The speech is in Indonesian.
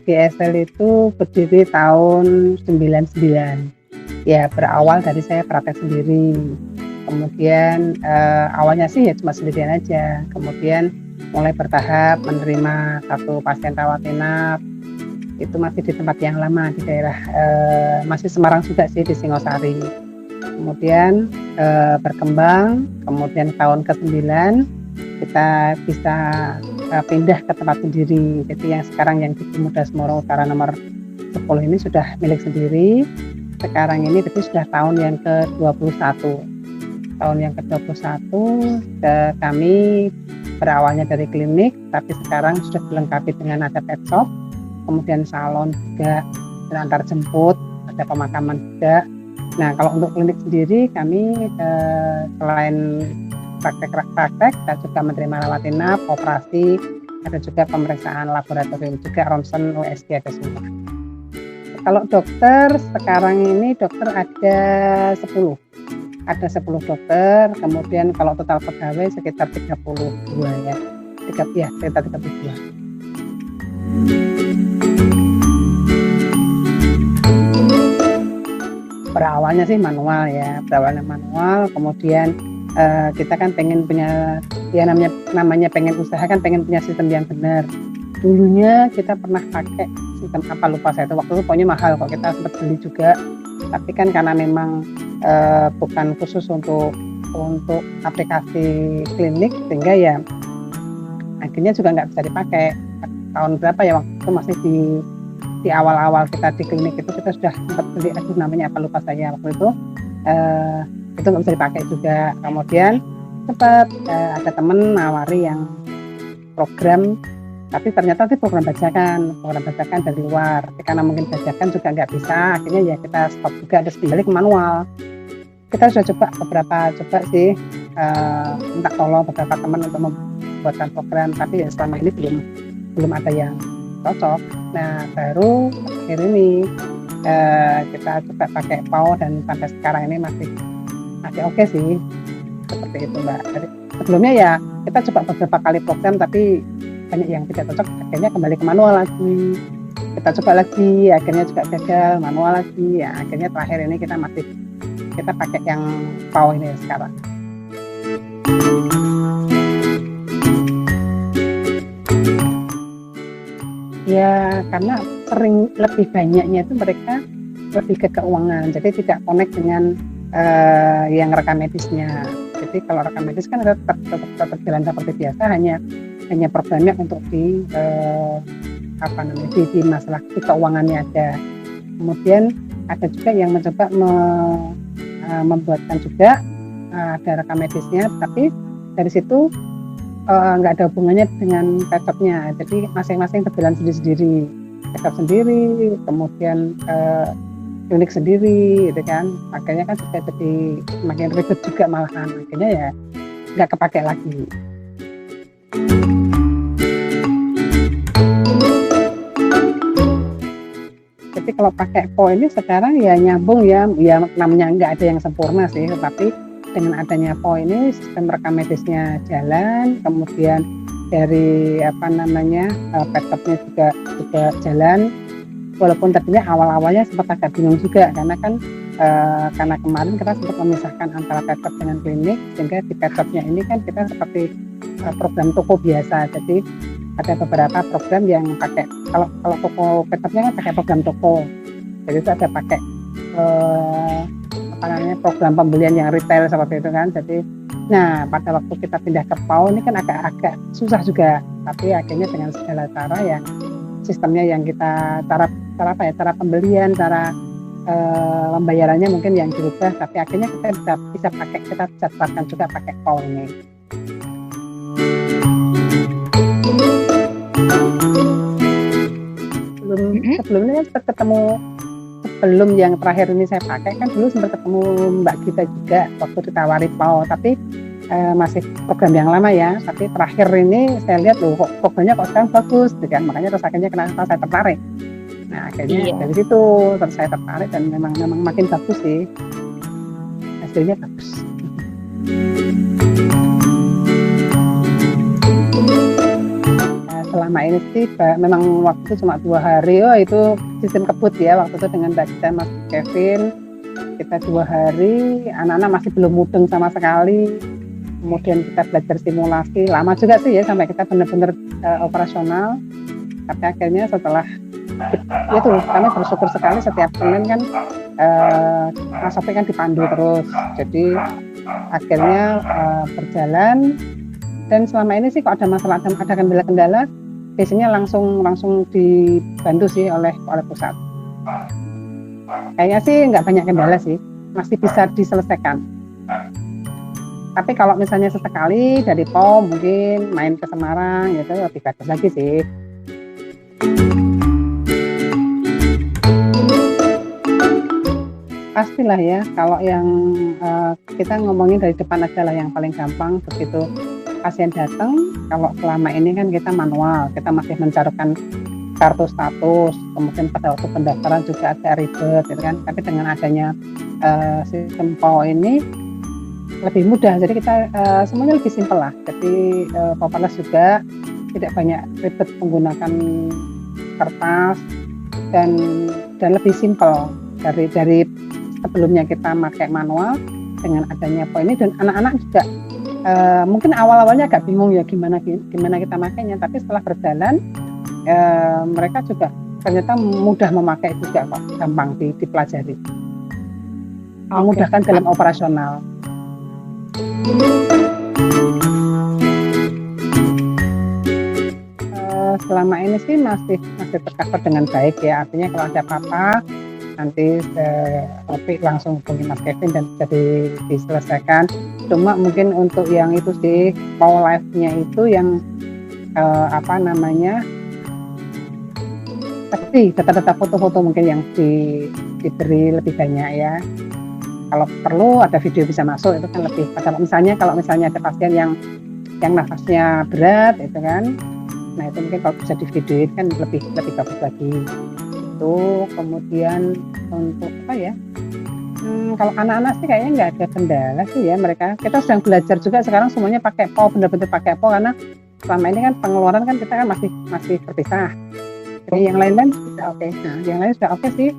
GSL itu berdiri tahun 99. Ya berawal dari saya praktek sendiri. Kemudian awalnya sih ya cuma sendirian aja. Kemudian mulai bertahap menerima satu pasien rawat inap. Itu masih di tempat yang lama di daerah masih Semarang juga sih, di Singosari. Kemudian berkembang, kemudian tahun ke-9 kita bisa pindah ke tempat sendiri. Jadi yang sekarang yang di Pemuda Semarang Utara nomor 10 ini sudah milik sendiri. Sekarang ini berarti sudah tahun yang ke-21. Tahun yang ke-21 kami berawalnya dari klinik, tapi sekarang sudah dilengkapi dengan ada pet shop, kemudian salon juga, dan antar jemput, ada pemakaman juga. Nah, kalau untuk klinik sendiri kami selain praktek dan juga menerima rawat inap, operasi, ada juga pemeriksaan laboratorium juga, ronsen, USG ada semua. Kalau dokter sekarang ini dokter ada 10. Ada 10 dokter, kemudian kalau total pegawai sekitar 32 ya. Sekitar 32. Berawalnya sih manual ya, kemudian kita kan pengen punya, ya namanya pengen usaha kan, pengen punya sistem yang benar. Dulunya kita pernah pakai sistem apa lupa saya itu, waktu itu pokoknya mahal kok, kita sempat beli juga, tapi kan karena memang bukan khusus untuk aplikasi klinik, sehingga ya akhirnya juga nggak bisa dipakai. Tahun berapa ya, waktu itu masih di awal-awal kita di klinik itu kita sudah sempat beli, namanya apa lupa saya waktu itu nggak bisa dipakai juga. Kemudian sempat ada temen nawari yang program, tapi ternyata itu program bajakan dari luar. Karena mungkin bajakan juga nggak bisa, akhirnya ya kita stop juga, terus kembali ke manual. Kita sudah coba sih, minta tolong beberapa teman untuk membuatkan program, tapi ya selama ini belum ada yang cocok. Nah, baru akhir ini kita coba pakai PAO, dan sampai sekarang ini masih oke sih, seperti itu Mbak. Jadi, sebelumnya ya kita coba beberapa kali program, tapi banyak yang tidak cocok, akhirnya kembali ke manual lagi. Kita coba lagi, akhirnya juga gagal, manual lagi. Ya, akhirnya terakhir ini kita pakai yang PAO ini sekarang. Ya, karena sering lebih banyaknya itu mereka lebih ke keuangan, jadi tidak connect dengan yang rekam medisnya. Jadi kalau rekam medis kan tetap jalan seperti biasa, hanya programnya untuk di masalah di keuangannya aja. Kemudian ada juga yang mencoba membuatkan juga ada rekam medisnya, tapi dari situ nggak ada hubungannya dengan laptopnya. Jadi masing-masing berjalan sendiri-sendiri, laptop sendiri, kemudian unik sendiri, gitu kan. Akhirnya kan sudah jadi semakin ribet juga malahan. Akhirnya ya nggak kepakai lagi. Jadi kalau pakai PO ini sekarang ya nyambung ya namanya nggak ada yang sempurna sih, tetapi dengan adanya PO ini sistem rekam medisnya jalan, kemudian dari laptopnya juga jalan. Walaupun tadinya awal-awalnya sempat agak bingung juga, karena kan karena kemarin kita sempat memisahkan antara laptop dengan klinik, sehingga di laptopnya ini kan kita seperti program toko biasa. Jadi ada beberapa program yang pakai, kalau toko laptopnya kan pakai program toko, jadi itu ada pakai program pembelian yang retail seperti itu kan. Jadi nah pada waktu kita pindah ke PAO ini kan agak susah juga, tapi akhirnya dengan segala cara yang sistemnya yang kita cara pembelian, cara pembayarannya mungkin yang dirubah, tapi akhirnya kita bisa terapkan juga pakai PAO ini. Sebelumnya sempat ketemu, sebelum yang terakhir ini saya pakai kan dulu sempat ketemu Mbak Gita juga waktu ditawari PAO, tapi masih program yang lama ya, tapi terakhir ini saya lihat loh kok programnya kok sekarang bagus, kan, makanya terus akhirnya kenapa saya tertarik. Nah akhirnya dari situ terus saya tertarik, dan memang makin bagus sih, hasilnya bagus. Selama selama ini sih memang waktu itu cuma 2 hari, oh itu sistem kebut ya waktu itu dengan Mbak Gita, Mas Kevin, kita 2 hari, anak-anak masih belum mudeng sama sekali, kemudian kita belajar simulasi, lama juga sih ya sampai kita benar-benar operasional, tapi akhirnya setelah itu kami bersyukur sekali setiap Senin kan Mas Sofi kan dipandu terus, jadi akhirnya berjalan. Dan selama ini sih kalau ada masalah, ada kendala-kendala, biasanya langsung dibantu sih oleh pusat. Kayaknya sih nggak banyak kendala sih, masih bisa diselesaikan. Tapi kalau misalnya sesekali dari POM mungkin main ke Semarang gitu lebih bagus lagi sih. Pastilah ya, kalau yang kita ngomongin dari depan adalah yang paling gampang. Begitu pasien datang, kalau selama ini kan kita manual, kita masih mencatatkan kartu status, kemudian pada waktu pendaftaran juga ada ribet, gitu kan. Tapi dengan adanya sistem PAO ini lebih mudah, jadi kita semuanya lebih simpel lah. Jadi Papalas juga tidak banyak ribet menggunakan kertas dan lebih simpel dari sebelumnya kita pakai manual. Dengan adanya PAO ini, dan anak-anak juga mungkin awal-awalnya agak bingung ya gimana kita makainya, tapi setelah berjalan mereka juga ternyata mudah memakai juga kok, gampang dipelajari, memudahkan dalam operasional. Selama ini sih masih tercover dengan baik ya, artinya kalau ada apa-apa nanti Opik langsung hubungi Mas Kevin dan jadi diselesaikan. Cuma mungkin untuk yang itu sih PAO live-nya itu yang data-data foto-foto mungkin yang diberi lebih banyak ya. Kalau perlu ada video bisa masuk, itu kan lebih pada kalau misalnya ada pasien yang nafasnya berat itu kan, nah itu mungkin kalau bisa divideoin kan lebih bagus lagi. Itu kemudian untuk apa ya, kalau anak-anak sih kayaknya nggak ada kendala sih ya, mereka kita sedang belajar juga sekarang semuanya pakai PAO, benar-benar pakai PAO, karena selama ini kan pengeluaran kan kita kan masih terpisah. Jadi yang lain-lain sudah oke. Nah yang lain sudah oke sih.